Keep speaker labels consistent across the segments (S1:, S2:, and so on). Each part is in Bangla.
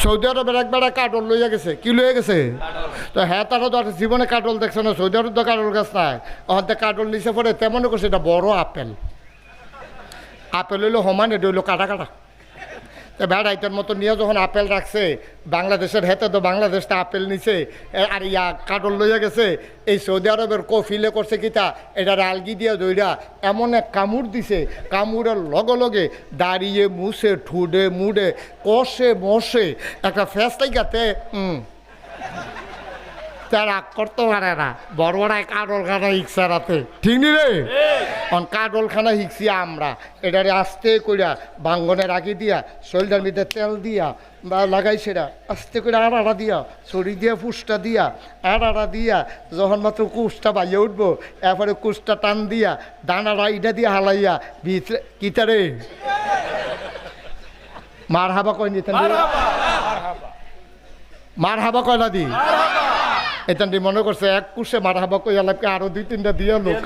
S1: সৌদি আরবের একবেলা কাটল লইয়া গেছে, কি লইয়া গেছে? তো হ্যাঁ, তারা তো জীবনে কাটল দেখছে না, সৌদি আরব তো কাটল গাছ নাই, ওখান কাটল নিচে পড়ে তেমন করছে এটা বড় আপেল। আপেল হইলো সমান, এটা হইলো কাটা কাটা। তো বেড়াইটার মতো নিয়ে যখন আপেল রাখছে বাংলাদেশের হেতে, তো বাংলাদেশটা আপেল নিছে আর ইয়া কাটল লইয়া গেছে। এই সৌদি আরবের কফিলে করছে কিতা, এটার আলগি দিয়ে দইরা এমন এক কামড় দিছে, কামড়ের লগে লগে দাঁড়িয়ে মুছে ঠুডে মুডে কষে মশে একটা ফেসটাই গাতে তারা করতে পারে না। বড় বড় কাটলখানা হিকছে রাতে, ঠিক নি রে? কাটলখানা হিকছি আমরা, এটারে আস্তে কইরা বাঙ্গনে রাখি দিয়া শরীরের মধ্যে তেল দিয়া বা লাগাইছে না, আস্তে করে আড়া দিয়া ছড়ি দিয়া ফুসটা দিয়া আড়া দিয়া যখন মাত্র কুচটা বাইয়ে উঠবো, এরপরে কুচটা টান দিয়া দানাটা ইটা দিয়া হালাইয়া ভিতরে কিতারে মার হাবা কয় নি, মার হাবা কয় না দি এখান মনে করছে এক কুশে মার হাবা কই আলাপকে আরো 2-3টা দিয়া লোক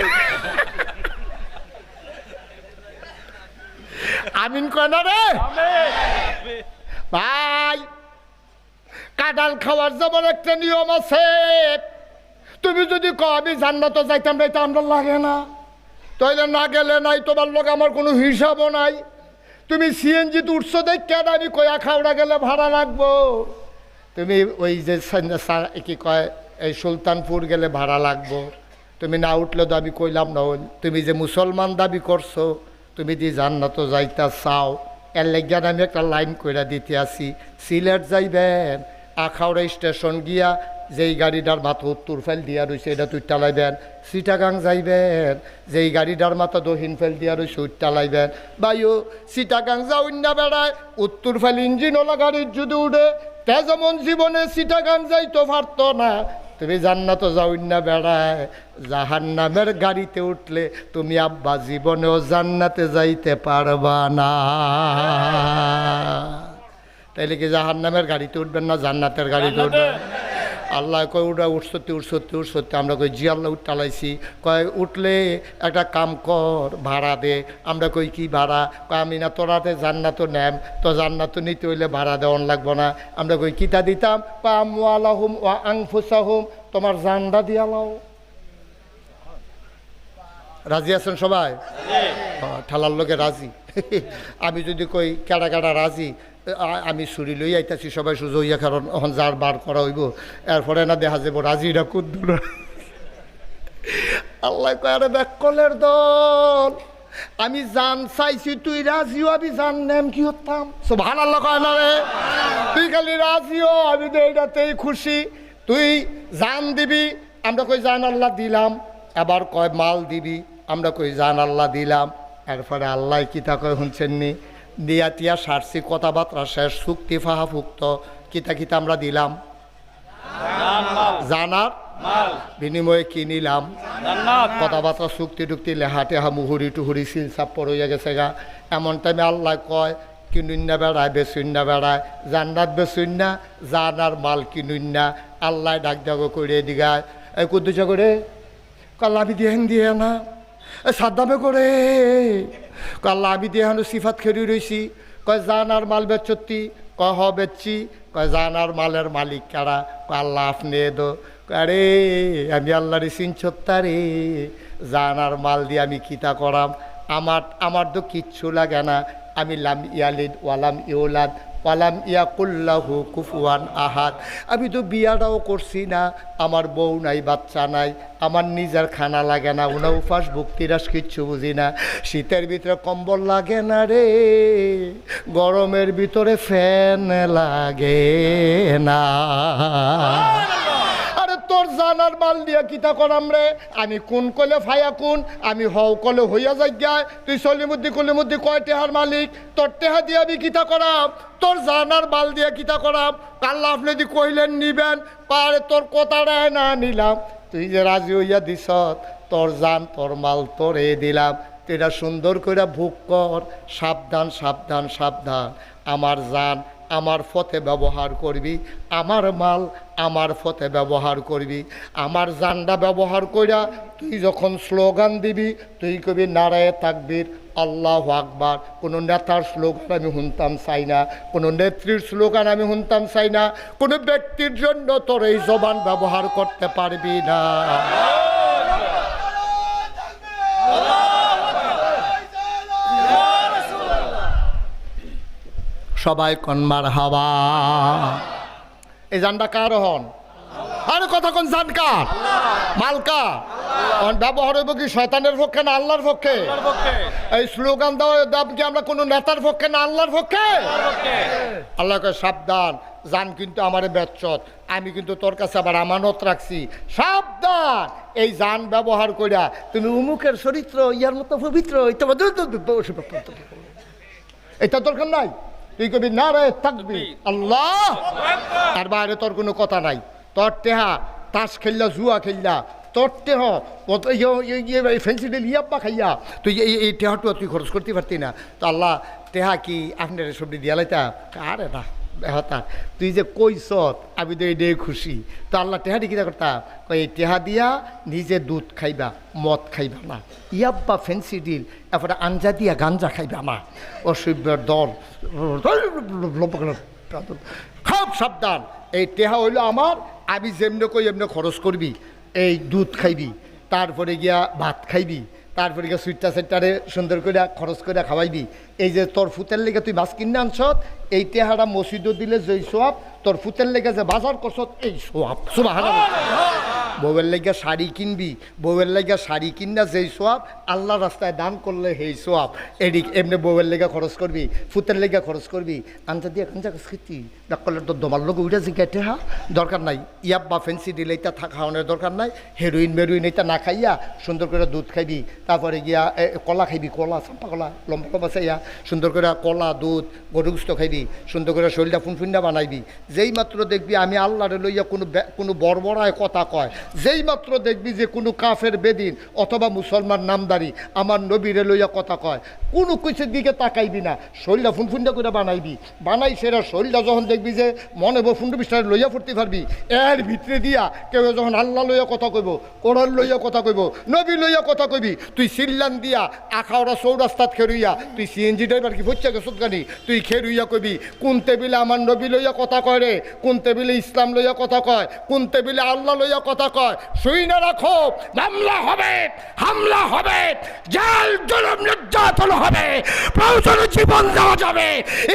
S1: আমিন কয় না রে ভাই। কাঁঠাল খাওয়ার যেমন একটা নিয়ম আছে, তুমি যদি কও আমি জান্নাতে যাইতাম না, এটা আমরা লাগে না, তাইলে না গেলে নাই, তোমার লোক আমার কোনো হিসাবও নাই। তুমি সিএনজিতে উঠছো দেখ কেন আমি কয়া খাওড়া গেলে ভাড়া লাগবো, তুমি ওই যে কি কয় এই সুলতানপুর গেলে ভাড়া লাগবো, তুমি না উঠলে তো আমি কইলাম না। তুমি যে মুসলমান দাবি করছো, তুমি যে জান্নাত যাইতা চাও, এর লেগিয়ান আমি একটা লাইন কইরা দিতে আসি। সিলেট যাইবেন, আখাউড়া স্টেশন গিয়া যেই গাড়িটার মাথা উত্তর ফেল দিয়া রয়েছে এটা তুই টালাইবেন। চিটাগাং যাইবেন, যেই গাড়িটার মাথা দক্ষিণ ফেল দিয়া রয়েছে ওই টালাইবেন। বাইও চিটাগাং যাওন না বেড়ায়, উত্তর ফেল ইঞ্জিনওয়ালা গাড়ির যদি উঠে তে যেমন জীবনে চিটাগাং যাইতো পারতো না, তুমি জান্নাত যাওন না বেড়ায়, জাহান্নামের গাড়িতে উঠলে তুমি আব্বা জীবনেও জান্নাতে যাইতে পারবা না। তাইলে কি জাহান্নামের গাড়িতে উঠবেন না জান্নাতের গাড়িতে উঠবেন? আল্লাহ কয় উঠা উঠসতে আমরা কই জি আল্লাহ উঠালাইছি। কয় উঠলে একটা কাম কর, ভাড়া দে। আমরা কই কি ভাড়া? কয় আমি না তোরাতে জান্নাত নেম, তো জান্নাত নিতে হইলে ভাড়া দেওয়ান লাগবো না। আমরা কই কিতা দিতাম? কয় আমওয়ালাহুম ওয়া আনফুসাহুম, তোমার জানটা দিয়া লাও। রাজি আছেন সবাই? ঠালার লোকে রাজি। আমি যদি কই কেডা কেডা রাজি, আমি ছুরি লই আইতাছি, সবাই সুযোগ হইয়া, কারণ এখন যার বার করা হইব, এরপরে না দেখা যাব রাজিরা কুদ্দুর। আল্লাহ কয় আরে ব্যাকলের দল, আমি জান চাইছি, তুই রাজিও, আমি জান নেম কি হতাম? সুবহানাল্লাহ কয় না রে? তুই খালি রাজিও, আমি তো এইটাতেই খুশি। তুই জান দিবি, আমরা কই জান আল্লাহ দিলাম। আবার কয় মাল দিবি, আমরা কই জান আল্লাহ দিলাম। এরপরে আল্লাহ কিতা কয় শুনছেননি? দিয়া তিয়া সারছি, কথাবার্তা শেষ, চুক্তি ফাহা ফুক্ত, কিতা কিতা আমরা দিলাম, জানার বিনিময়ে কি নিলাম? কথাবার্তা চুক্তি টুক্তি লেহা টেহা মুহুরি টুহুরি সিলসাপ পড়ইয়া গেছে গা। এমন টাইমে আল্লাহ কয় কিনুন না বেড়ায়, বেচুন না বেড়ায়, জান্নাত বেচুন না, জানার মাল কিনুন না। আল্লাহ ডাক ডাক করে দিগায়, এই কুদ্দুচা করে কাল্লাবি দিয়ে না, সাদ্দামে করে কাল্লা আমি দিয়ে হানো সিফাত খেরি রয়েছি। কয় জানার মাল বেচতি? কয় হ বেচছি। কয় জানার মালের মালিক কারা? কয় আল্লাহ আপনি দো। আরে আমি আল্লাহরে চিনছত্তা রে, জানার মাল দিয়ে আমি কিতা করাম? আমার তো কিচ্ছু লাগে না। আমি লাম ইয়ালিদ ওয়ালাম ইউলাদ ওয়ালাম ইয়াকুল্লাহু কুফুয়ান আহাদ। আমি তো বিয়াটাও করছি না, আমার বউ নাই, বাচ্চা নাই, আমার নিজের খানা লাগে না, উনা উপাস ভক্তিরাস কিচ্ছু বুঝি না। শীতের ভিতরে কম্বল লাগে না রে, গরমের ভিতরে ফ্যান লাগে না। তোর জানার মাল দিয়া কিতা করাম রে? আমি কোন কলে ফায়া কোন, আমি হও কলে হইয়া যাই গায়। তুই কলিমুদ্দি কয় টেহার মালিক? তোর টেহা দিয়া আমি কিতা করাম? তোর জানার মাল দিয়া কিতা করাম? কাল্লা আপনি দি কইলেন নিবেন, পারে তোর কথাটা না নিলাম। তুই যে রাজি হইয়া দিস, তোর জান তোর মাল তোরে দিলাম, তুই এটা সুন্দর করে ভোগ কর। সাবধান সাবধান সাবধান, আমার জান আমার পথে ব্যবহার করবি, আমার মাল আমার পথে ব্যবহার করবি। আমার জানটা ব্যবহার কইরা তুই যখন স্লোগান দিবি, তুই কবি নারায়ে তাকবীর আল্লাহু আকবার। কোনো নেতার স্লোগান আমি শুনতাম চাই না, কোনো নেত্রীর স্লোগান আমি শুনতাম চাই না, কোনো ব্যক্তির জন্য তোর এই জবান ব্যবহার করতে পারবি না। সবাই কনমার হাওয়া। এই জানটা কার হন? আরে কথা কোন জান কার? মালকা ব্যবহার হইব কি শয়তানের পক্ষে না আল্লাহর পক্ষে? এই স্লোগান দাও কি আমরা কোন নেতার পক্ষে না আল্লাহর পক্ষে? আল্লাহকে সাবধান, জান কিন্তু আমারে বেচ্চত, আমি কিন্তু তোর কাছে আবার আমানত রাখছি, সাবধান। এই জান ব্যবহার কইরা তুমি উমুকের চরিত্র ইয়ার মতো পবিত্র এটা দরকার নাই। তুই কবি না রে তাকবীর আল্লাহ, আর বাইরে তোর কোনো কথা নাই। তোর টেহা তাস খেললা, জুয়া খেললা, তোর টেহ ফেন্সিডিল ইয়াব্বা খাইয়া তুই এই টেহাটু তুই খরচ করতে পারতি না। তো আল্লাহ টেহা কি আপনার সবজি দিয়া লাইতা? আরে না হঠাৎ তুই যে কইসত আমি তো এই খুশি। তো আল্লাহ টেহাটি কিনা করতাম, এই টেহা দিয়া নিজে দুধ খাইবা, মদ খাইবা না, ইয়াব্বা ফেন্সিডিল এরপরে আঞ্জা দিয়া গাঞ্জা খাইবা না, অসভ্যের দল খুব সাবধান। এই টেহা হইলো আমার, আমি যেমনি কই এমনি খরচ করবি। এই দুধ খাইবি, তারপরে গিয়া ভাত খাইবি, তারপরে গিয়া সুইটটা সেটটারে সুন্দর করে খরচ করে খাওয়াইবি। এই যে তোর ফুতের লেগে তুই মাছ কিনে আনছত, এই টেহাটা মসজিদও দিলে যেই সোয়াব, তোর ফুতের লেগে যে বাজার করছত এই সোয়াব। সুবহানাল্লাহ। বউয়ের লেগে শাড়ি কিনবি, বউয়ের লেগে শাড়ি কিনা যেই সোয়াব, আল্লাহ রাস্তায় দান করলে সেই সোয়াব। এদিক এমনি বউয়ের লেগে খরচ করবি, ফুতের লেগে খরচ করবি, আনতে দিয়ে কাঞ্জা খেতি না করলে তোর দমার লোক উঠে জিজ্ঞা টেহা দরকার নাই। ইয়াব বা ফেন্সি দিলে এটা খাওয়ানোর দরকার নাই। হেরোইন মেরোইন এটা না খাইয়া সুন্দর করে দুধ খাইবি, তারপরে গিয়া কলা খাইবি, কলা চাম্পা কলা লম্বা লম্বা চাইয়া সুন্দর করে কলা দুধ গরু গুস্ত খাইবি, সুন্দর করে শরীরটা ফুনফুন্ডা বানাইবি। যেই মাত্র দেখবি আমি আল্লাহরে লইয়া কোনো বড়বড়ায় কথা কয়, যেই মাত্র দেখবি যে কোনো কাফের বেদিন অথবা মুসলমান নামদারি আমার নবীরে লইয়া কথা কয়, কোনো কিছুর দিকে তাকাইবি না, শরীরটা ফুনফুন্ডা করে বানাইবি। বানাই সেরা শরীরটা যখন দেখবি যে মনে ফুন্ডু বিস্তারে লইয়া ফুটতে পারবি, এর ভিতরে দিয়া কেউ যখন আল্লাহ লইয়া কথা কইব, কোরআন লইয়া কথা কইব, নবী লইয়া কথা কইবি, তুই সিল্লান দিয়া আখাওড়া চৌরাস্তাত খেরুইয়া তুই সিএনজি ড্রাইভার কি ফুচ্ছা গেছত গানি, তুই খেরুইয়া কইবি কোন টেবিলে আমার নবী লইয়া কথা কয় রে, কোন টেবিলে ইসলাম লইয়া কথা কয়, কোন টেবিলে আল্লাহ লইয়া কথা কয়। শুই না রাখো, মামলা হবে, হামলা হবে, জেল জুলুম নির্যাতন হবে, প্রয়োজনে জীবন দেওয়া যাবে,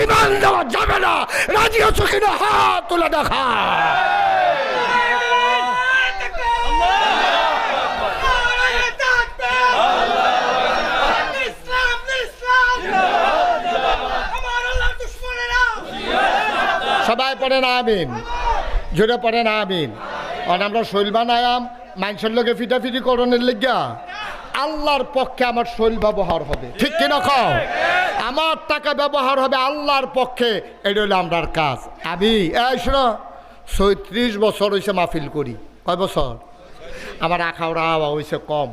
S1: ইমান দেওয়া যাবে না। রাজি আছো কিনা হাত তুলে দেখা। সবাই পড়ে না আমিন, জোরে পড়ে না আমিন। আর আমরা শৈল বানায়াম মানুষের লোকে ফিটাফিটি করণের লেগা, আল্লাহর পক্ষে আমার শৈল ব্যবহার হবে, ঠিক কিনা খাও? আমার টাকা ব্যবহার হবে আল্লাহর পক্ষে, এটা হলো আমরার কাজ। আমি এই শোনো, ৩৬ বছর হয়েছে মাহফিল করি। কয় বছর? আমার আখাউড়া আওয়া হয়েছে কম,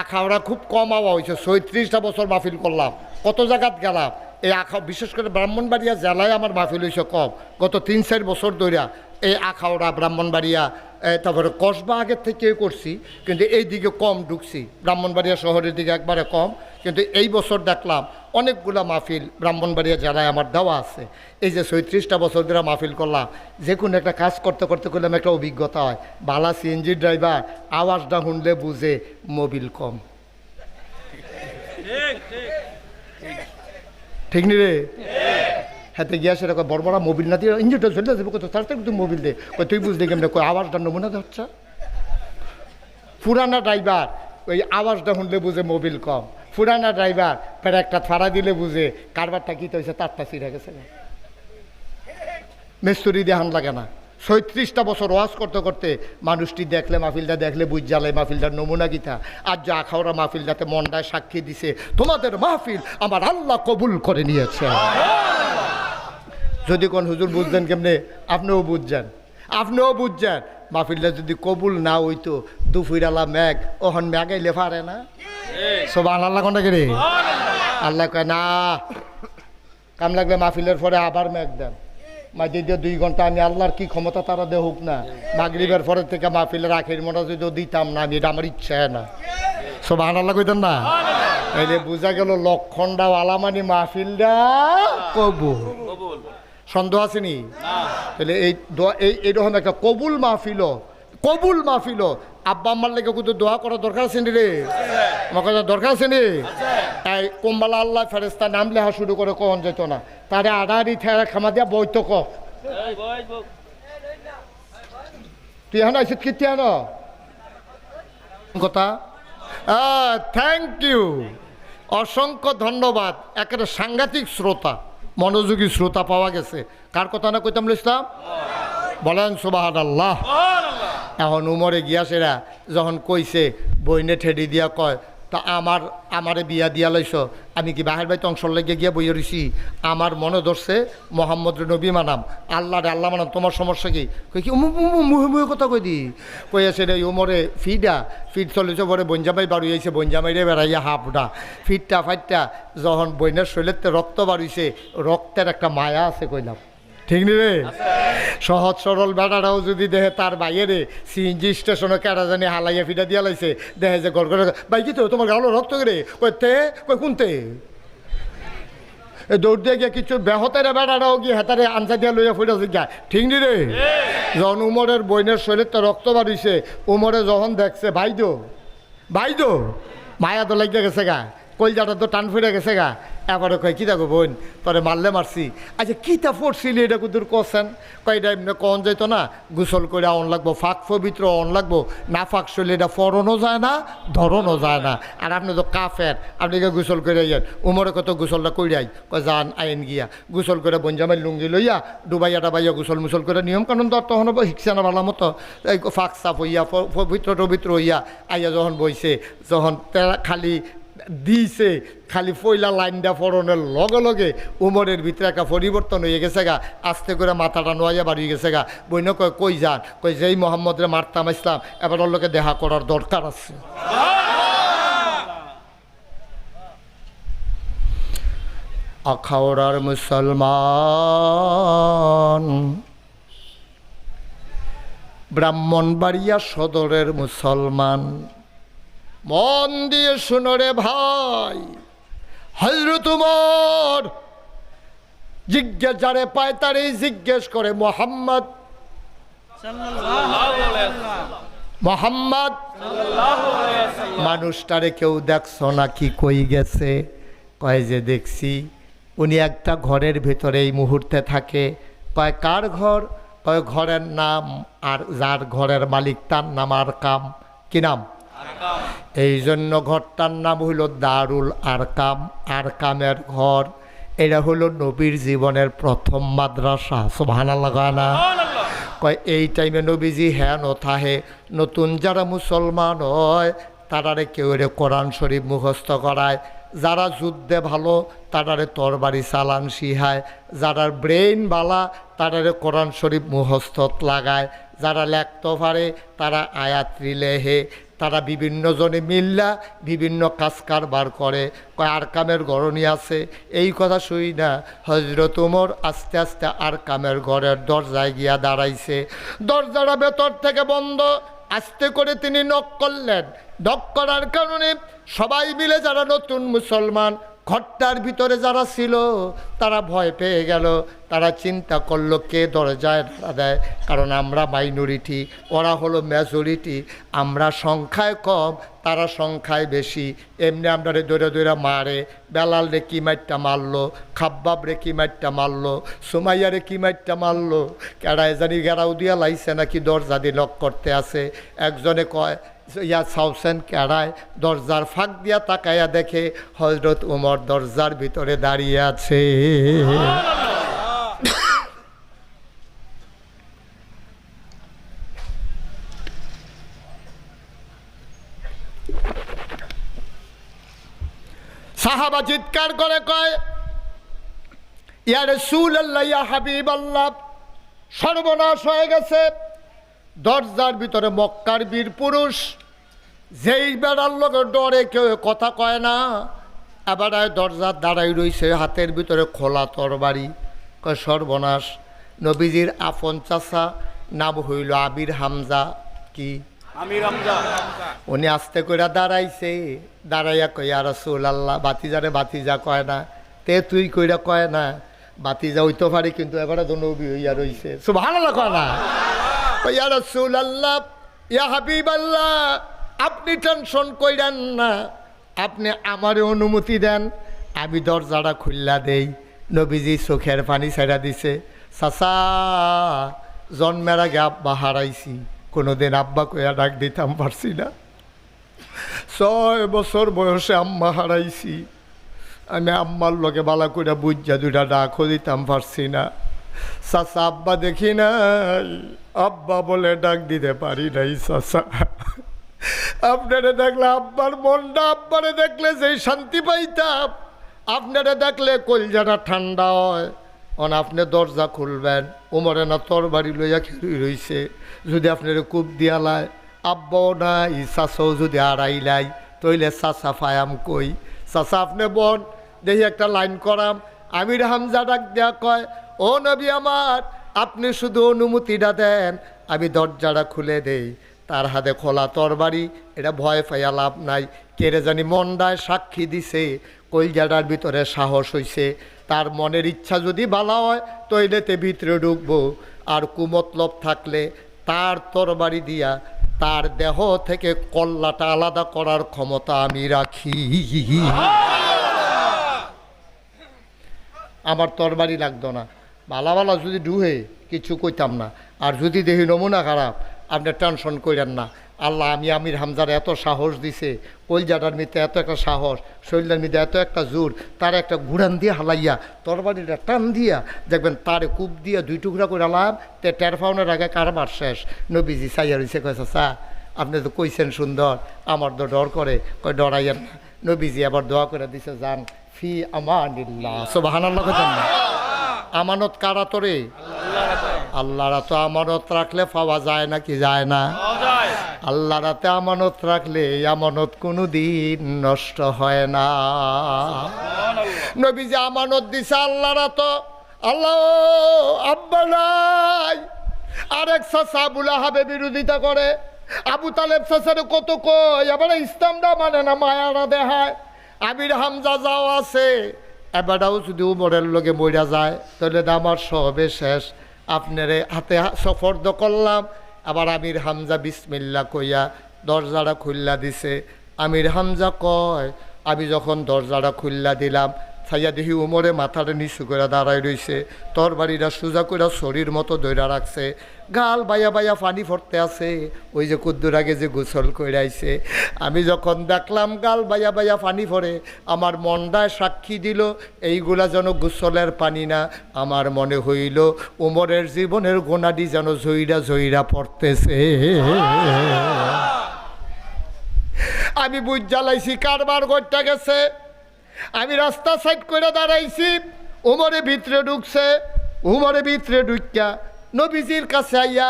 S1: আখাউড়া খুব কম আওয়া হয়েছে। ৩৬টা বছর মাহফিল করলাম, কত জায়গাত গেলাম। এই বিশেষ করে ব্রাহ্মণবাড়িয়া জেলায় আমার মাহফিল হয়েছে কম। গত ৩-৪ বছর ধরে এই আখাউড়া ব্রাহ্মণবাড়িয়া তারপরে কসবা আগের থেকে করছি, কিন্তু এই দিকে কম ঢুকছি, ব্রাহ্মণবাড়িয়া শহরের দিকে একবারে কম। কিন্তু এই বছর দেখলাম অনেকগুলা মাহফিল ব্রাহ্মণবাড়িয়া জেলায় আমার দেওয়া আছে। এই যে ৩৬টা বছর ধরে মাহফিল করলাম, যে কোনো একটা কাজ করতে করতে করলাম একটা অভিজ্ঞতা হয়। বালা সিএনজি ড্রাইভার আওয়াজটা শুনলে বুঝে মোবিল কম, ঠিক নি রে? হাতে গিয়া সেটা বড় বড় মোবিল না দিয়ে ইঞ্জিনটা চলে যাবে, কত তাড়াতাড়ি তুই মোবিল দে, তুই বুঝলি কেমন কই আওয়াজটা নমুনা হচ্ছে। পুরানা ড্রাইভার ওই আওয়াজটা শুনলে বুঝে মোবিল কম, পুরানা ড্রাইভার ফের একটা ফাড়া দিলে বুঝে কারবারটা কী হয়েছে, তারটা ছিঁড়ে গেছে, মিস্ত্রি দেহান লাগে না। ৩৬টা বছর ওয়াজ করতে করতে মানুষটি দেখলে, মাহফিলটা দেখলে বুঝ জ্বালে মাহফিলটার নমুনা গীতা। আর যা আখাউড়া মাহফিলটাতে মনটায় সাক্ষী দিছে তোমাদের মাহফিল আমার আল্লাহ কবুল করে নিয়েছে। যদি কোন হুজুর বুঝছেন কেমনে, আপনিও বুঝছেন, আপনিও বুঝছেন। মাহফিলটা যদি কবুল না হইতো, দুপুরালা মেঘ ওহন মেঘাইলে পারে না। সব আল্লাহ কোনটা কে রে? আল্লাহ কয় না, কাম লাগলে মাহফিলের পরে আবার মেঘ দেন, মাঝে দিয়ে 2 ঘন্টা। আমি আল্লাহর কি ক্ষমতা তারা দে হোক না, মাগরিবের পরের থেকে মাহফিলের আখের মোটা যদি দিতাম না, আমি এটা আমার ইচ্ছা না। সব আল্লাহ কইতেন না, এলে বোঝা গেল লক্ষণটা আলামানি মাহফিলটা কবুল। সন্দেহ আসেনি? তাহলে এইরকম একটা কবুল মাহফিল আব্বা আম্মার লেগে কিন্তু দোয়া করার দরকার আছে নি রে? আমার কথা দরকার আছে নি? এই কোম্বালা আল্লাহ ফেরেস্তা নাম লেখা শুরু করে কখন যেত না, তারে আড়াআড়ি ঠেরা খামা দিয়া বইতো ক তুই এখন আইসিত কি তুই কথা। থ্যাংক ইউ, অসংখ্য ধন্যবাদ। একেবারে সাংঘাতিক শ্রোতা, মনোযোগী শ্রোতা পাওয়া গেছে। কার কথা না কইতাম ইসলাম? বলেন সুবহানাল্লাহ। এখন উমরে গিয়াছেরা যখন কইছে বইনে ঠেডি দিয়া কয়, তা আমারে বিয়া দিয়া লাইছ, আমি কি বাহির বাইতে অংশ লেগে গিয়া বইয়া রইছি? আমার মনে ধরছে মোহাম্মদ নবী মানাম, আল্লাহ রে আল্লাহ মানাম, তোমার সমস্যা কি? কই কি মুহে মুহে কথা কই দি কই আছে রে উমরে ফিট চলেছে পরে বঞ্জামাই বাড়ি আইছে, বঞ্জামাইরে বেড়াইয়া হাফডা ফিটটা ফাইটটা যখন বইনের শরীরেতে রক্ত বাড়িছে, রক্তের একটা মায়া আছে কইলাম, ঠিক নি রে? সহজ সরল বেড়াটাও যদি দেহে তার বাইরে সিএনজি স্টেশনে কেডা জানি হালাইয়া ফিটা দিয়া লাইছে, দেখে যে গড় গড়ে ভাই কি তো তোমার গালো রক্ত করে কইতে কই কোনতে দৌড় দিয়ে গিয়ে কিছু বেহতের বেড়াটাও গিয়ে হেতারে আনসা দিয়া লইয়া ফুটাছে গা, ঠিক নি রে? যখন উমরের বইনের শরীরে তো রক্ত বাড়িছে, উমরে যখন দেখছে ভাইদো মায়া তো লাগিয়ে গেছে গা, কলজাটা তো টান ফুটে গেছে গা। এবারে কয় কী দেখো বোন তোরে মারলে মারছি, আচ্ছা কীটা পড়ছিলি এটা কুদুর করছেন? কয় এটা এমনি কন যেত না, গোসল করে অন লাগবো, ফাঁক পবিত্র অন লাগবো, না ফাঁক শরীরে এটা ফরনও যায় না ধরনও যায় না, আর আপনি তো কাফের, আপনি গোসল করে যান। উমরে কত গোসলটা কইরাই কয় যান আইন গিয়া গোসল করে বঞ্জামাই লুঙ্গি লইয়া ডুবাইয়া ডাবাইয়া গোসল মুসল করে নিয়ম কানুন তো তখন শিখছে না ভালো মতো, এই ফাঁক সাফ হইয়া পবিত্র হইয়া আইয়া যখন বইছে, যখন খালি দিছে খালি পয়লা লাইনটা ফরনের লগে লগে উমরের ভিতরে একটা পরিবর্তন হয়ে গেছে গা, আস্তে করে মাথাটা নোয়াইয়া বাড়িয়ে গেছে গা। বইন কয় কই যান? কই যেই মোহাম্মদরে মারতাম ইসলাম, এবার ওর লোকে দেখা করার দরকার আছে। আখাওড়ার মুসলমান, ব্রাহ্মণবাড়িয়া সদরের মুসলমান, মন দিয়ে শুনো রে ভাই, হযরত উমর জিজ্ঞেস যারে পায় তারই জিজ্ঞেস করে মোহাম্মদ মানুষটারে কেউ দেখছো নাকি কই গেছে? কয় যে দেখছি, উনি একটা ঘরের ভিতরে এই মুহূর্তে থাকে। কয় কার ঘর? কয় ঘরের নাম, আর যার ঘরের মালিক তার নাম আরকাম। কি নাম? এই জন্য ঘরটার নাম হইল দারুল আরকাম, আরকামের ঘর। এটা হলো নবীর জীবনের প্রথম মাদ্রাসা। সুবহানাল্লাহ না? কয় এই টাইমে নবীজি হ্যাঁ নথাহে নতুন যারা মুসলমান হয় তারারে কেউ রে কোরআন শরীফ মুখস্থ করায়, যারা যুদ্ধে ভালো তারারে তরবারি চালান শিহায়, যারা ব্রেইন বালা তারারে কোরআন শরীফ মুখস্থ লাগায়, যারা লেখতে পারে তারা আয়াত লেহে, তারা বিভিন্ন জনে মিল্লা বিভিন্ন কাজ কারবার করে। কয় আরকামের গরণী আছে। এই কথা শুই না হযরত ওমর আস্তে আস্তে আরকামের ঘরের দরজায় গিয়া দাঁড়াইছে। দরজাটা ভেতর থেকে বন্ধ, আস্তে করে তিনি নক করলেন। নক করার কারণে সবাই মিলে যারা নতুন মুসলমান ঘরটার ভিতরে যারা ছিল তারা ভয় পেয়ে গেল। তারা চিন্তা করলো কে দরজায় দেয়, কারণ আমরা মাইনরিটি, ওরা হলো মেজরিটি, আমরা সংখ্যায় কম তারা সংখ্যায় বেশি। এমনি আমরা দৌড়ে দৌড়ে মারে। বেলাল রে কি মাইটটা মারলো, খাব্বাব রে কি মাইটটা মারলো, সুমাইয়া রে কি মাইটটা মারলো, কেডায় জানি গেরাও দিয়া লাইছে নাকি দরজা দিয়ে লক করতে আছে। একজনে কয় ইয়া সাউসেন কেড়ায়, দরজার ফাঁক দিয়া তাকাইয়া দেখে হযরত ওমর দরজার ভিতরে দাঁড়িয়ে আছে। সাহাবা চিৎকার করে কয় ইয়া রাসূলুল্লাহ, ইয়া হাবিবাল্লাহ, সর্বনাশ হয়ে গেছে। দরজার ভিতরে মক্কার বীর পুরুষ, যেই বেড়ার লোক ডরে কেউ কথা কয় না, এবার দরজার দাঁড়াই রইছে, হাতের ভিতরে খোলা তরবারি। কয় সর্বনাশ। নবীজির আপন চাচা নাম হইল আবির হামজা। কি
S2: আমির হামজা
S1: উনি আস্তে করে দাঁড়াইছে, দাঁড়াইয়া কই ইয়া রাসূলুল্লাহ, বাতিজারে বাতিজা কয় না, তে তুই কইরা কয় না, বাতিজা হইতে পারে কিন্তু এবারে তো নবী হইয়া রইছে, সুবহানাল্লাহ কয় না। ইয়া রাসূলুল্লাহ, ইয়া হাবিবাল্লাহ, আপনি টেনশন কইরেন না, আপনি আমারে অনুমতি দেন, আমি দরজাটা খুললা দেই। নবীজি চোখের পানি ছেড়া দিছে। চাচা, জন্মের আগে আব্বা হারাইছি, কোনোদিন আব্বা কইয়া ডাক দিতাম পারছি না। 6 বছর বয়সে আম্মা হারাইছি, আমি আম্মার লগে বালা কইরা বুঝা দুইটা ডাকও দিতাম পারছি না। চাচা, আব্বা দেখি নাই, আব্বা বলে ডাক দিতে পারি নাই। চাচা, আপনারে দেখলে আব্বার মনটা, আব্বারে দেখলে যেই শান্তি পাইতাম, আপনারে দেখলে কলজাটা ঠান্ডা হয়। আপনি দরজা খুলবেন, ওমরে না তরবারি লইয়া খেলুই রইছে, যদি আপনার কূপ দিয়ালায়, আব্বাও নাই, চাচাও যদি আড়াইলাই, তইলে চাচা ফায়াম কই। চাচা আপনি বন, দেখি একটা লাইন করাম। আমির হামজা ডাক দেয়া কয়, ও নবী আমার, আপনি শুধু অনুমতিটা দেন, আমি দরজাটা খুলে দেই। তার হাতে খোলা তরবারি, এটা ভয় পাইয়া লাভ নাই। কেড়ে জানি মন্ডায় সাক্ষী দিছে, কলজাটার ভিতরে সাহস হইছে, তার মনের ইচ্ছা যদি ভালো হয় তইলেতে ভিতরে ঢুকবো, আর কুমতলব থাকলে তার তরবারি দিয়া তার দেহ থেকে কল্লাটা আলাদা করার ক্ষমতা আমি রাখি। আমার তরবারি লাগতো না, ভালা ভালা যদি ডুহে কিছু কইতাম না। আর যদি দেখি নমুনা খারাপ, আপনি টেনশন করেন না। আল্লাহ আমি আমির হামজার এত সাহস দিছে, কলজাটার মধ্যে এত একটা সাহস, শরীরের মধ্যে এত একটা জোর, তার একটা ঘুরান দিয়ে হালাইয়া তরবারিটা টান দিয়া দেখবেন তারে কূপ দিয়া 2 টুকরা করে লাভ, তে টের পাওনের আগে কারবার শেষ। নবীজি চাইয়া রইছে, কয়েছে চা আপনি তো কইছেন সুন্দর, আমার তো ডর করে, কয় ডরাইয়েন না। নবীজি আবার দোয়া করে দিছে, যান ফি আমানিল্লাহ, সুবহানাল্লাহ কইতেন না। আমানত কারা তোরে? আল্লাহরা তো আমানত রাখলে পাওয়া যায় না, কি যায় না? আল্লাহ রাতে আমানত রাখলে এই আমানত কোনো দিন নষ্ট হয় না। নবী যে আমানত দিছে আল্লাহরা, তো আল্লাহ আব্বা নাই। আরেক চাচা আবু লাহাবে বিরোধিতা করে, আবু তালেব চাচারে কত কই, এবার ইসলামটা মানে না, মায়ারা দেখায়। আমির হামজা যাও আছে, এবারটাও যদি উমরের লগে মইরা যায় তাহলে আমার সবে শেষ। আপনারে হাতে সফর্দ করলাম। আবার আমির হামজা বিসমিল্লা কইয়া দরজাটা খুল্লা দিছে। আমির হামজা কয়, আমি যখন দরজাটা খুল্লা দিলাম, ছাইয়া দেখি উমরে মাথাটা নিচু করে দাঁড়াই রইছে, তরবারিটা সোজা করে শরীর মতো দইরা রাখছে, গাল বাইয়া বাইয়া পানি ফরতে আছে, ওই যে কুদ্দুর আগে যে গোসল কইরাইছে। আমি যখন দেখলাম গাল বাইয়া বাইয়া পানি ফরে, আমার মনটায় সাক্ষী দিল এইগুলা যেন গোসলের পানি না, আমার মনে হইল উমরের জীবনের গোনাডি যেন জইরা জইরা পড়তেছে। আমি বুঝ জ্বালাইছি কারবার করতে গেছে। আমি রাস্তা সাইড করে দাঁড়াইছি, উমরে ভিতরে ঢুকছে। উমরে ভিতরে ঢুকিয়া নবীজির কাছে আইয়া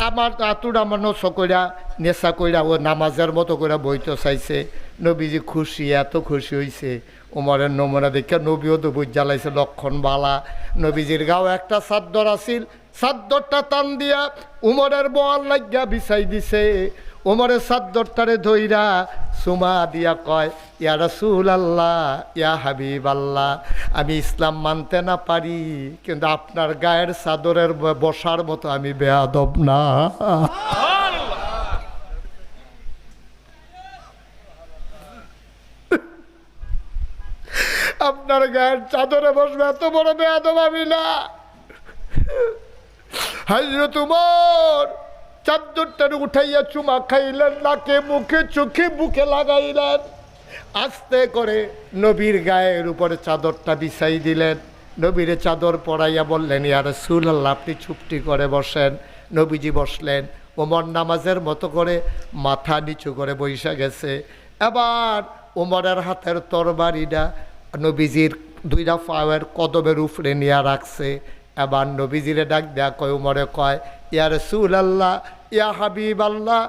S1: আমার আতুর আমার নশো কইরা নেশা কইরা ও নামাজের মতো করে বইতে চাইছে। নবীজি খুশি, এত খুশি হইছে। উমরের নমুনা দেখে নবীও তো বুঝ জ্বালাইছে, লক্ষণ বালা। নবীজির গাও একটা চাদর আছিল, চাদরটা টান দিয়া উমরের বোয়াল লাগিয়া বিছাই দিছে। উমরের চাদরটারে ধইরা সুমা দিয়া কয়, ইয়া রাসূলুল্লাহ, ইয়া হাবিবাল্লাহ, আমি ইসলাম মানতে না পারি, কিন্তু আপনার গায়ের চাদরের বসার মতো আমি বেয়াদব না। আপনার গায়ের চাদরে বসবে এত বড় বেয়াদব আমি না। হযরত উমর চাদরটা উঠাইয়া চুমা খাইলেন, নাকে মুখে চোখে বুকে লাগাইলেন, আস্তে করে নবীর গায়ের উপরে চাদরটা বিছাই দিলেন। নবীরে চাদর পরাইয়া বললেন, ইয়া রাসূলুল্লাহ, আপনি চুপটি করে বসেন। নবীজি বসলেন। ওমর নামাজের মতো করে মাথা নিচু করে বইসা গেছে। এবার ওমরের হাতের তরবারিটা নবীজির 2টা পায়ের কদমের উপরে নিয়ে রাখছে। এবার নবীজিরে ডাক দেয়া কয়, উমরে কয়, ইয়া রাসূলুল্লাহ, ইয়া হাবিবাল্লাহ,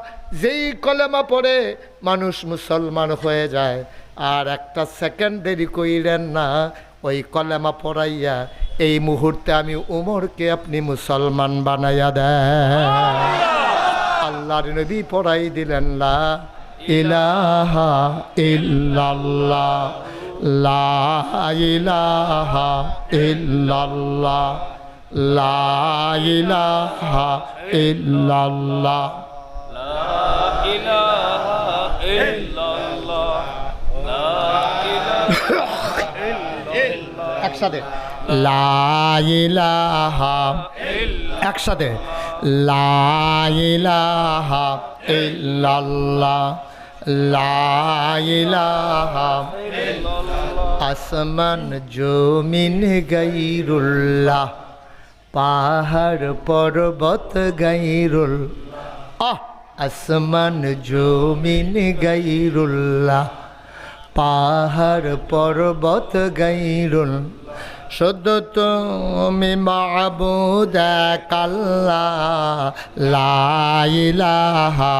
S1: যেই কলেমা পড়ে মানুষ মুসলমান হয়ে যায়, আর একটা সেকেন্ড দেরি কইলেন না, ওই কলেমা পড়াইয়া এই মুহূর্তে আমি উমরকে আপনি মুসলমান বানাইয়া দেন। আল্লাহর নবী পড়াই দিলেন লা ইলাহা ইল্লাল্লাহ লা ইলাহা ইল্লাল্লাহ লা ইলাহা ইল্লাল্লাহ
S2: লা ইলাহা ইল্লাল্লাহ লা ইলাহা ইল্লাল্লাহ
S1: একসাথে লা ইলাহা একসাথে লা ইলাহা ইল্লাল্লাহ লা ইলাহা আসমান জমিন গায়রুল্লাহ পাহাড় পর্বত গায়রুল আসমান জমিন গায়রুল্লাহ পাহাড় পর্বত গায়রুল শুধু তুমি মাবুদ এক আল্লাহ লা ইলাহা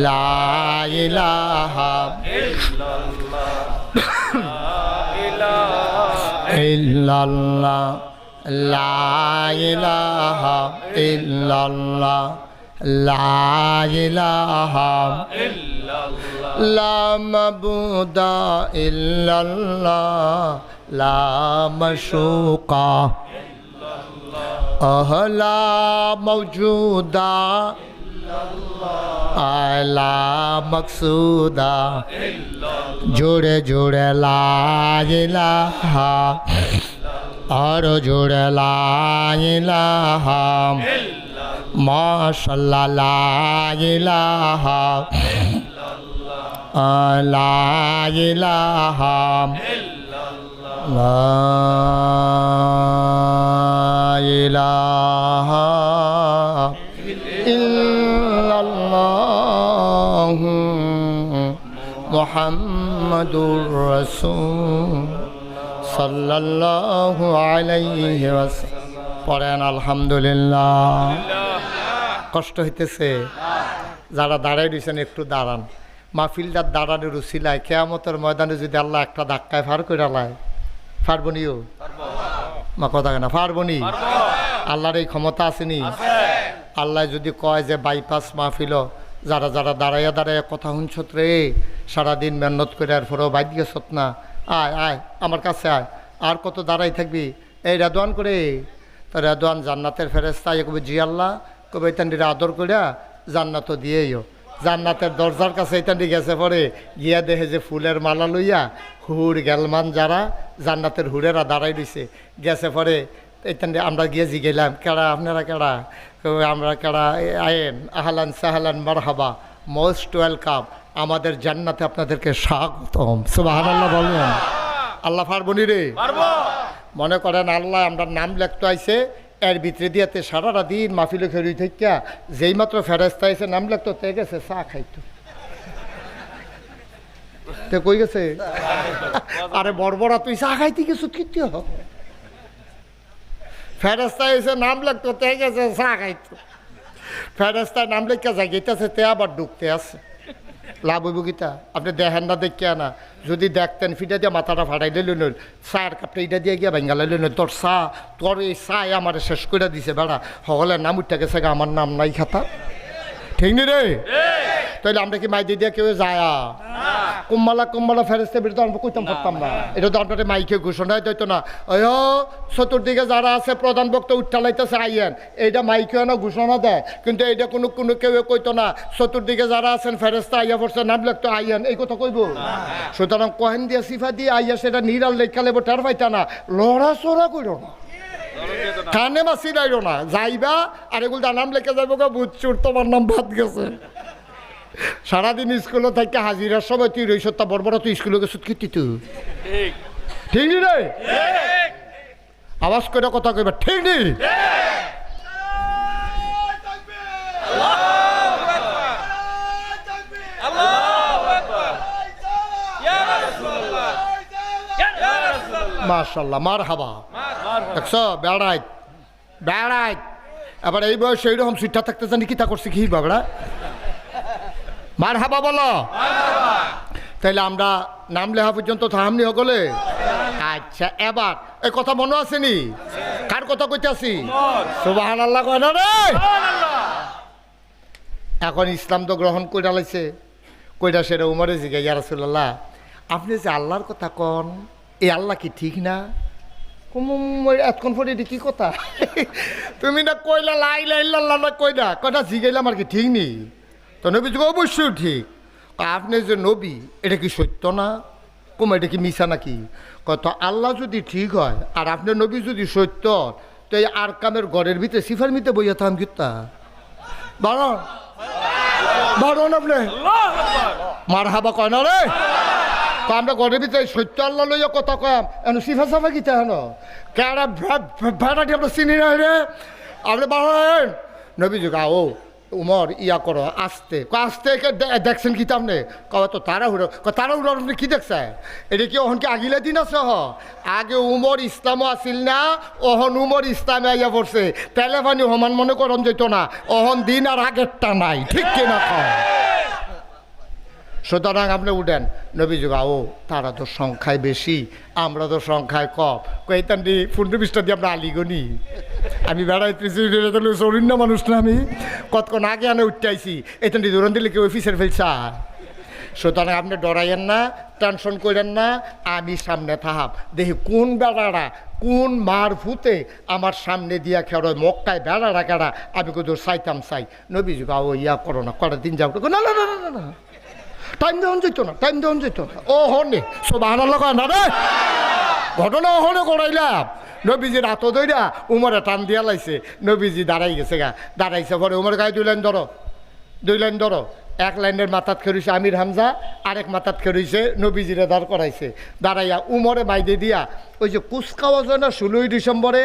S1: লা ইলাহা ইল্লাল্লাহ লা ইলাহা ইল্লাল্লাহ লা ইলাহা লা মাবুদা ইল্লাল্লাহ লা মাশুকা লা মাওজুদা লা মকসুদা জোড়ে জোড়ে লা ইলাহা আর জোড়ে লা ইলাহা মাশাআল্লাহ লা ইলাহা লা ইলাহা লা ইলাহা ইল্লাল্লাহ মুহাম্মাদুর রাসূল সাল্লাল্লাহু আলাইহি ওয়াসাল্লাম পড়েন আলহামদুলিল্লাহ। কষ্ট হইতেছে? যারা দাঁড়াই রয়েছেন একটু দাঁড়ান। মাহফিলদার দাঁড়ানোর উসিলায় কিয়ামতের ময়দানে যদি আল্লাহ একটা ধাক্কায় ফার করে লায়, পারবনিও মা কথা কেনা পারবনি? আল্লাহর এই ক্ষমতা আসেনি? আল্লাহ যদি কয় যে বাইপাস মাহফিল যারা যারা দাঁড়াইয়া দাঁড়াইয়া কথা শুনছত রে, সারাদিন মেহনত করে আর পরেও বাইদ গেছত না, আয় আয় আমার কাছে আয়, আর কত দাঁড়াই থাকবি, এই রেদওয়ান করে তো রেদওয়ান জান্নাতের ফেরেস্তা কবে জি আল্লাহ কবে এতানটির আদর করিয়া জান্নাতও দিয়েইও। জান্নাতের দরজার কাছে এতানটি গেছে পরে গিয়া দেখে যে ফুলের মালা লইয়া হুর গেলমান যারা জান্নাতের হুরেরা দাঁড়াই রইছে, গেছে পরে এতানটি আমরা গিয়ে জিগেলাম কেডা আপনারা কেডা, আমরা কেডা, আয়েন আহলান সাহলান মারহাবা মোস্ট ওয়েলকাম, আমাদের জান্নাতে আপনাদেরকে স্বাগতম। সুবহানাল্লাহ বলবেন? আল্লাহ পারবনি রে? মনে করেন আল্লাহ আমরা নাম লেখতে আইছে, এর ভিতরে দিয়াতে সারাটা দিন মাহফিলে খেয়ে থাকিয়া যেই মাত্র ফেরেস্তা আইছে নাম লেখতো তে গেছে চা খাইতো, তে কই গেছে? আরে বড়বড়া তুই চা খাইতে গেছো কীর্তি হবে, ফেরেস্তা এসে নাম লেখতো তে গেছে চা খাইতো, ফেরেস্তায় নাম লেখা যায় গেতেছে তে আবার ঢুকতে আছে, লাভ হইব গীতা? আপনি দেখেন না দেখিয়া না, যদি দেখতেন ফিটা দিয়ে মাথাটা ফাটাইলে লইল, চায়ের কাপটা এইটা দিয়ে গিয়া ভেঙ্গালে লইল, তোর চা, তোর এই চাই আমার শেষ করে দিছে বেড়া, সকলের নাম উঠতে গেছে আমার নাম নাই খাতা, ঠিক নি রে? তাইলে আমরা কি মাইদি দিয়ে কেউ যায়? কুম্মালা ফেরেস্তে বেরোতে আমরা কইতাম পারতাম না, এটা তো আপনার মাইকে ঘোষণা দিত না, ওই চতুর্দিকে যারা আছে প্রধান বক্তা উঠালাইতেছে আইয়েন, এইটা মাইকেও না ঘোষণা দেয়, কিন্তু এইটা কোনো কেউ কইতো না চতুর্দিকে যারা আছেন ফেরেস্তা আইয়া পড়ছে নাম লাগতো আইয়েন, এই কথা কইব? সুতরাং কহেন দিয়ে সিফা দিয়ে আইয়া সেটা নিরাল লেখা লেবো টের পাইতা না, লড়াচড়া করো না, কানে মাসি লাইল না, যাইবা আর এগুলো নাম লেখা যাইব গা বুঝছুর তোমার নাম বাদ গেছে। সারাদিন স্কুলে থাকতে হাজিরার সময় তুই রইস তা বড় বড় তুই স্কুলে গেছ কি তুই ঠিক নি রে? আওয়াজ করে কথা কইবা ঠিক নি? মাশাআল্লাহ মারহাবা। দেখছ বেড়াই বেড়াই এবার এই বয়স এইরকম সুইটা থাকতে জানি কি তা করছি কি বাবড়া মারহাবা বলো। তাইলে আমরা নাম লেখা পর্যন্ত থামনি হগলে আচ্ছা এবার এই কথা মনে আসেনি? কার কথা কইতাছি? সুবহানাল্লাহ কয় না রে? এখন ইসলাম তো গ্রহণ কইরা লাইছে, কইরা সেটা উমরে জিজ্ঞাসা, ইয়া রাসূলুল্লাহ আপনি যে আল্লাহর কথা কন, এই আল্লাহ কি ঠিক না? এতক্ষণ পরে এটি কি কথা? তুমি না কইলা লা ইলাহা ইল্লাল্লাহ না কইনা কথা জিগাইলাম আর কি ঠিক নেই? তো নবী যুগ অবশ্যই ঠিক। আপনি যে নবী এটা কি সত্য না? কম এটা কি মিশা নাকি? কত আল্লাহ যদি ঠিক হয় আর আপনার নবী যদি সত্য, তো এই আর কামের ঘরের ভিতরে সিফার মিতে বইয়া থাম কিতা বারণ বারণ আপনি মার হাবা কয় না রে? আমরা ঘরের ভিতরে সত্য আল্লাহ লইয়া কথা কয়াম এন সিফা সাফা কিতা হেন কেডা ভেড়াটি আমরা চিনি না রে? আপনি বাড়েন নবী যুগা ও উমর ইয়া করো আস্তে আস্তে দেখছেন কি তামনে কবে তো তাড়াহুড়ো তাড়াহুড়ো আপনি কি দেখছে? এটা কি ওহন কি আগিলে দিন আছে? আগে উমর ইসলামও আসিল না, ওহন উমর ইসলামে আইয়া পড়ছে, তেলেফানি সমান মনে করন যেত না, ওহন দিন আর আগেরটা নাই, ঠিক কিনা কয়? সুতরাং আপনি উঠেন নবী যুগা ও তারা তো সংখ্যায় বেশি, আমরা তো সংখ্যায় কম, কইতাম দি 15-20টা দিয়ে আমরা আলিগনি। আমি বেড়াইতেছি চরিন্ন মানুষ না, আমি কতক্ষণ আগে আনে উঠতেছি, এখান দিয়ে দৌড়ান দিলে কেউ অফিসের ফেলছা। সুতরাং আপনি ডরাইয়েন না, টেনশন করেন না, আমি সামনে থাহাব দেখি কোন বেড়ারা কোন মার ফুতে আমার সামনে দিয়া খেড়ো মক্কায় বেড়ারা কেড়া, আমি কোথাও চাইতাম চাই। নবী যুগা ও ইয়া করো না, কটা দিন যাও না না না না না টাইম দেওয়ান যেত না, টাইম দেওয়ান যেত না। ও হনে সুবহানাল্লাহ না রে, ঘটনা হনে করাইলাম। নবীজির হাত ধইরা উমরে টান দিয়া লাইছে, নবীজি দাঁড়াই গেছে গা, দাঁড়াইছে পরে উমর গায়ে 2 লাইন ধরো, 2 লাইন ধরো। এক লাইনের মাথাত খেরুইছে আমির হামজা, আরেক মাথাত খেরুইছে নবীজিরে দাঁড় করাইছে। দাঁড়াইয়া উমরে বাইদে দিয়া ওই যে কুচকাওয়াজ হয় না 16ই ডিসেম্বরে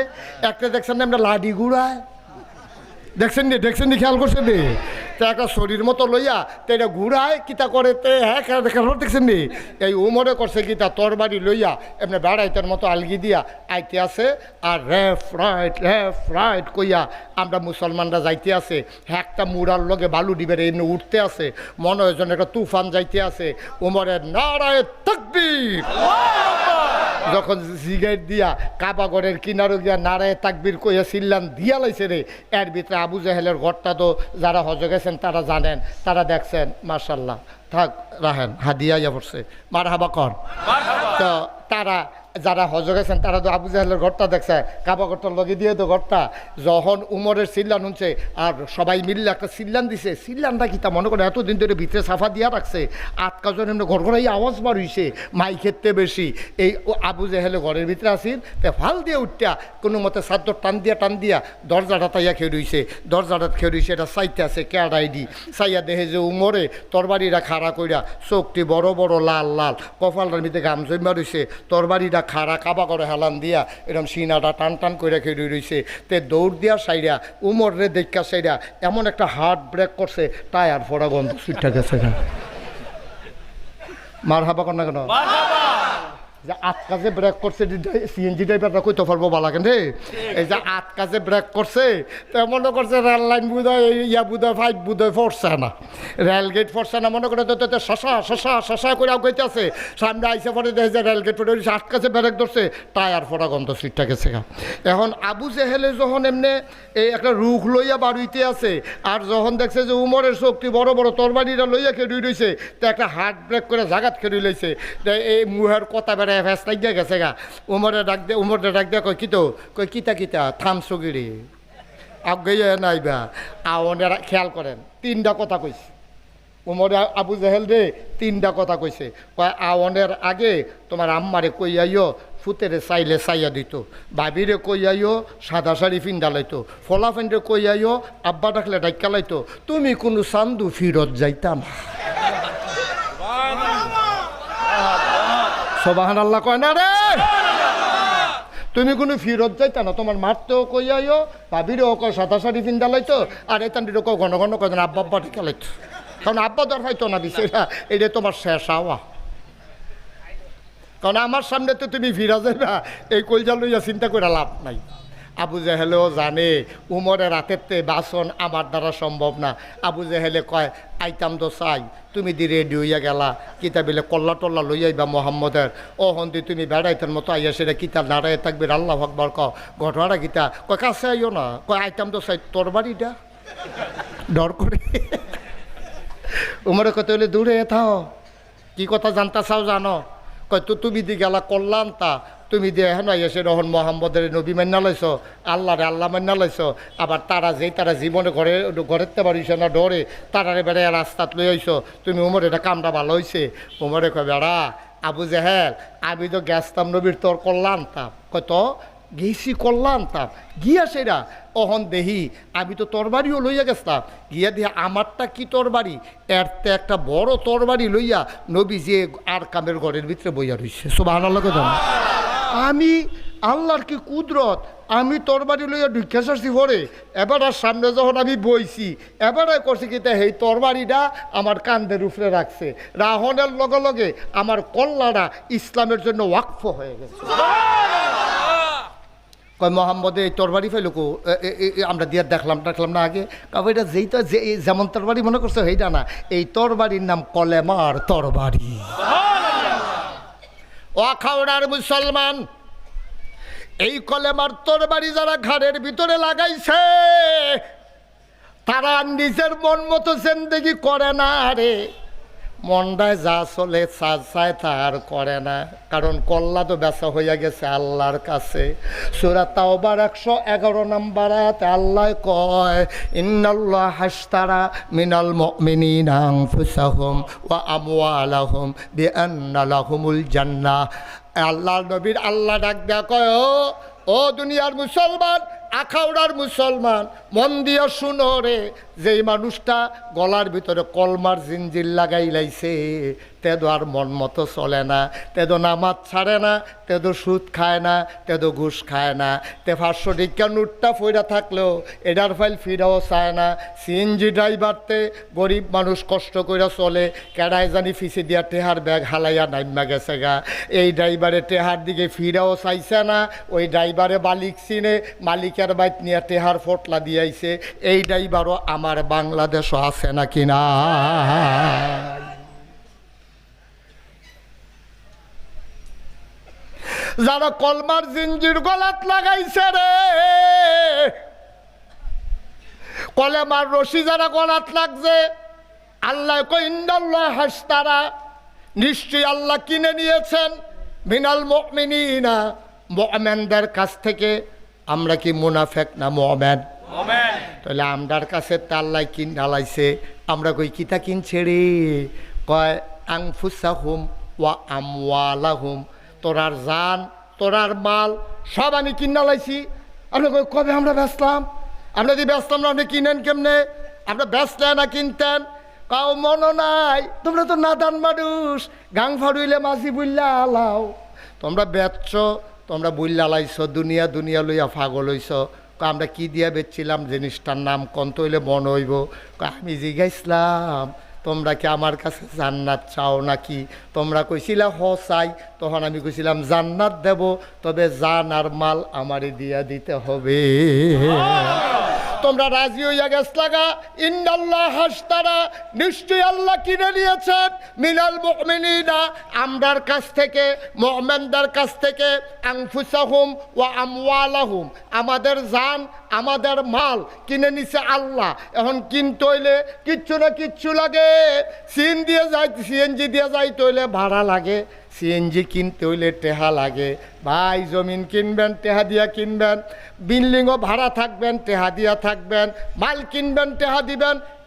S1: একটা দেখছেন না আমরা লাডি ঘুরায়, দেখছেন নি খেয়াল করছেন নি? তো একটা শরীর মতো লইয়া তো এটা ঘুরায় কিতা করে তে হ্যাঁ খেয়াল দেখছেন নি? এই উমরে করছে কিতা তরবারি লইয়া এমনি বেড়াইতের মতো আলগি দিয়া আইতে আছে, আর রেফ রাইট কইয়া আমরা মুসলমানরা যাইতে আছে, একটা মুড়ার লগে বালু ডিবের এমনি উঠতে আছে, মনে হয় যেন একটা তুফান যাইতে আছে। উমরের নারায়ে তাকবীর যখন সিগারেট দিয়া কাবাগরের কিনারো গিয়া নারায়ে তাকবীর কইয়া সিল্লান দিয়া লাইছে রে, এর ভিতরে আবু জাহেলের ঘরটা তো যারা হজ গেছেন তারা জানেন, তারা দেখছেন। মাশাল্লাহ থাক রাহেন হাদিয়া ইয়া পড়ছে মারহাবা কর। তো তারা যারা হজ গেছেন তারা তো আবু জাহেলের ঘরটা দেখছে, কাবা ঘরটার লগে দিয়ে তো ঘরটা। যখন উমরের সিল্লান হচ্ছে আর সবাই মিললে একটা সিল্লান দিছে, সিল্লানটা কি তা মনে করে এতদিন ধরে ভিতরে সাফা দিয়া রাখছে, আটকাজন এমনি ঘর ঘরাই আওয়াজ বার হইছে, মাই খেতে বেশি। এই আবু জাহেলে ঘরের ভিতরে আসিল, তে ফাল দিয়ে উঠটা কোনো মতে চাদর টান দিয়া দরজাটা তাইয়া খেয়ে রইছে, দরজাটা খেয়ে রইছে, এটা চাইতে আছে ক্যাডাইডি চাইয়া দেখে যে উমরে তরবারিটা খাড়া কইরা, চোখটি বড় বড় লাল লাল, কপালটার ভিতরে গাম জমা রইছে, তরবারিটা খাড়া কাবা করে হেলান দিয়া এরকম সিনাটা টান করে খেয়ে রইছে। তে দৌড় দিয়া সাইরা উমর রে দেখা সাইরা এমন একটা হার্ট ব্রেক করছে, টায়ার ফোড়া গন্ধ সুইটটা গেছে। মার হাবা কর না কেন? যে আটকাজে ব্রেক করছে, সিএনজি ড্রাইভারটা কইতে পারবো বালা কেন রে? এই যে আটকাজে ব্রেক করছে তো মনে করছে রেল লাইন বুধয় ইয়া বুধয় ফাইট বুধয় ফরছে না, রেল গেট ফরছে না, মনে করে তো শশা করে আগাইতে আছে, সামনে আইসে পরে দেখে যে রেল গেট পরে আটকাজে ব্রেক ধরছে, টায়ার ফোড়া গন্ধ সিটটা গেছে। এখন আবু জেহেলে যখন এমনি এই একটা রুখ লইয়া বাড়িতে আছে, আর যখন দেখছে যে উমরের শক্তি বড় বড় তরবারিটা লইয়া খেয়ে রইছে, তো একটা হার্ট ব্রেক করে জাগাত খেয়ে লইছে, এই মুহের কথা বেড়ে ফ্যাস লাগিয়ে গেছে গা। উমরে ডাক দিয়ে কই কিতা থামছো গিরি আগে নাইবা আওয়ানের খেয়াল করেন 3টা কথা কইছে উমরে আবু জাহেল রে, 3টা কথা কইছে। কয় আওয়ানের আগে তোমার আম্মারে কইয়াইও ফুতেরে চাইলে চাইয়া দিত, ভাবিরে কইয়াইও সাদা শাড়ি ফিন্দা লাইতো, ফলা ফেন্ডে কইয়াইও আব্বা ডাকলে ডাক্কা লাইতো, তুমি কোনো চান্দু ফিরত যাইতাম। সুবহানাল্লাহ কয় না রে? তুমি কোনো ফিরত যাইতা না, তোমার মারতেও কইয়াইও, ভাবিরেও কয় সাদা শাড়ি ফিন্দা লাইতো, আর এতান্ডিরও কয় ঘন ঘন কয় আব্বা ঢেকে লাইতো, কারণ আব্বা দর হয়তো না দিছে, এটা তোমার শেষ আওয়া। কারণ আমার সামনে তো তুমি ফিরা যাইবা, এই কলজা লইয়া চিন্তা করে লাভ নাই। আবু জেহেলেও জানে উমরের রাতের তে বাসন আমার দ্বারা সম্ভব না। আবু জেহেলে কয় আইতাম তো চাই, তুমি দি রেডি হইয়া গেলা কিতাবিলে কল্লা টল্লা লইয়াইবা মোহাম্মদের ও হন্দি তুমি বেড়াইতের মতো আইয়া সেটা কিতাব নাড়াই থাকবে আল্লাহ আকবার ক ঘটনাটা কিতা কয় কাছে আইও না, কয় আইতাম তো চাই তোর বাড়িটা ডর করে। উমরে কত হলে দূরে থাও, কি কথা জানতা চাও জানো? কয় তো তুমি দি গেলা করলাম তা তুমি দিয়ে এখন এসে রহন মোহাম্মদের নবী মান্না লাইছ, আল্লাহরে আল্লাহ মান্না লাইছ, আবার তারা তারা জীবনে ঘরেতে পারিস না ডরে তারারে বেড়ে রাস্তাত লই আইছ তুমি। উমর এটা কামটা ভালো হয়েছে। উমরে কয় বেড়া আবু জেহেল আমি তো গেছতাম নবীর তোর করলাম তা কয় তো গেছি করলাম তা গিয়া সেরা অহন দেহি আমি তো তরবারিও লইয়া গেছলাম গিয়া দিয়ে আমারটা কি তরবারি এরতে একটা বড় তরবারি লইয়া নবী যে আর কামের ঘরের ভিতরে বইয়া রইছে। সুবহানাল্লাহ কথা। আমি আল্লাহর কি কুদরত, আমি তরবারি লইয়া ঢুকে আসছি পরে এবার আর সামনে যখন আমি বইছি এবারে করছি কি এই তরবারিটা আমার কান্দের উপরে রাখছে, রাহনের লগে লগে আমার কল্লাটা ইসলামের জন্য ওয়াকফ হয়ে গেছে। কয় মোহাম্মদে এই তরবারি ফেলো কো আমরা দিয়ে দেখলাম না আগে কারণ এটা যেইটা যে যেমন তরবারি মনে করছো সেইটা না, এই তরবারির নাম কলেমার তরবারি। ও আখাউড়ার মুসলমান, এই কলেমার তরবারি যারা ঘাড়ের ভিতরে লাগাইছে তারা নিজের মন মতো জিন্দেগি করে না রে, মনটায় যা চলে চায় তা আর করে না, কারণ কল্লা তো বেচা হইয়া গেছে আল্লাহর কাছে। সূরা তাওবার 111 নম্বর আয়াতে আল্লাহ কয় ইন্নাল্লাহ হাশতারা মিনাল মুমিনিনা আনফুসাহুম ওয়া আমওয়ালাহুম বিআন্না লাহুমুল জান্নাহ। আল্লাহর নবীর আল্লাহ ডাক দেয়া কয় ও দুনিয়ার মুসলমান, আখাউড়ার মুসলমান, মন দিয়া শুনো রে, যেই মানুষটা গলার ভিতরে কলমার জিঞ্জির লাগাই লাইছে তেদো আর মন মতো চলে না, তেদো নামাজ ছাড়ে না, তেদো সুদ খায় না, তেদো ঘুষ খায় না, 500 টাকা নোটটা ফইরা থাকলেও এটার ফাইল ফিরাও চায় না। সিএনজি ড্রাইভারতে গরিব মানুষ কষ্ট করে চলে, কেডায় জানি ফিসে দিয়া টেহার ব্যাগ হালাইয়া নাইমা গেছে গা, এই ড্রাইভারে টেহার দিকে ফিরাও চাইছে না, ওই ড্রাইভারে মালিক চিনে, মালিকের বাইত নিয়ে টেহার ফটলা দিয়াইছে। এই ড্রাইভারও আমার বাংলাদেশও আছে নাকি না? যারা কলমার জিঞ্জির গলাত লাগাইছে রে, কলেমার রশি যারা গলাত লাগছে, আল্লাহ কই ইন্নাল্লাহ হাশতারা, নিশ্চয়ই আল্লাহ কিনে নিয়েছেন মিনাল মুমিনিনা, মুমিনদের কাছ থেকে। আমরা কি মুনাফিক না মুমিন? তাহলে আমরার কাছে তা আল্লাহ কিনা লাইছে। আমরা কই কিতা কিনছে রে? কয় আনফুসাহুম ওয়া আমওয়ালাহুম, তোরার জান তোরার মাল সব আমি কিনা লাইছি। আমরা কই কবে আমরা বেচলাম? আমরা যদি বেচলাম না আপনি কিনেন কেমনে? আমরা বেচলে না কিনতেন? কাউ মনো নাই, তোমরা তো নাদান মানুষ, গাং ফাড়ুইলে মাঝি বুল্লা আলাও, তোমরা বেচছ, তোমরা বুল্লা লাইছ, দুনিয়া দুনিয়া লইয়া পাগল হইছ। আমরা কি দিয়া বেচছিলাম জিনিসটার নাম কন্ত হইলে মন হইব? আমি জিজ্ঞাসলাম তোমরা কি আমার কাছে জান্নাত চাও নাকি? তোমরা কইছিলা হ চাই। তখন আমি কইছিলাম জান্নাত দেব, তবে জান আর মাল আমারে দিয়া দিতে হবে। তোমরা রাজি হইয়া গেছলাগা। ইন্নাল্লাহ হাশতারা, নিশ্চয়ই আল্লাহ কিনে নিয়েছেন মিনাল মুমিনিনা, আমরার কাছ থেকে, মুমিনদের কাছ থেকে, আনফুসাহুম ওয়া আমওয়ালাহুম, আমাদের জান আমাদের মাল কিনে নিছে আল্লাহ। এখন কিনতে হইলে কিচ্ছু না কিচ্ছু লাগে, সিএনজি দিয়ে যাইতে হইলে ভাড়া লাগে, সিএনজি কিনতে হইলে টেহা লাগে। ভাই জমিন কিনবেন টেহা দিয়া কিনবেন, বিল্ডিংও ভাড়া থাকবেন টেহা দিয়া থাকবেন, মাল কিনবেন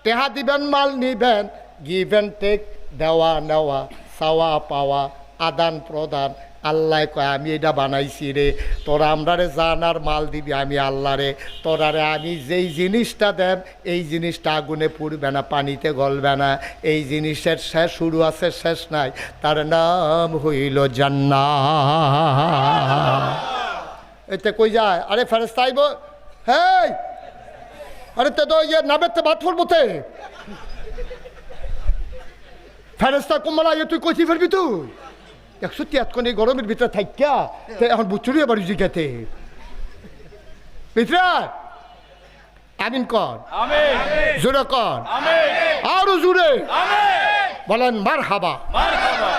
S1: টেহা দিবেন মাল নিবেন, গিভ অ্যান্ড টেক, দেওয়া নেওয়া, চাওয়া পাওয়া, আদান প্রদান। আল্লাহ কয় আমি এটা বানাইছি রে, তোরা আমরারে জান আর মাল দিবি আমি আল্লাহরে, তোরারে আমি যেই জিনিসটা দেব এই জিনিসটা আগুনে পুড়বে না, পানিতে গলবে না, এই জিনিসের শেষ শুরু আছে শেষ নাই, তার নাম হইল জান্নাত। এতে কই যায়? আরে ফেরেশতা আইব, হেই আরে তে তো ইয়ে নাবেতে ভাত ফুলবো তে ফেরেশতা কমলা তুই কইছি ফেলবি তুই 173 গরমের ভিতরে থাকিয়া এখন বুচুরি আবার জিগাতে ভিতরে আমিন কর,
S2: আমিন
S1: জোরে কর,
S2: আমিন
S1: আরো জোরে
S2: আমিন
S1: বলেন মারহাবা।
S2: মারহাবা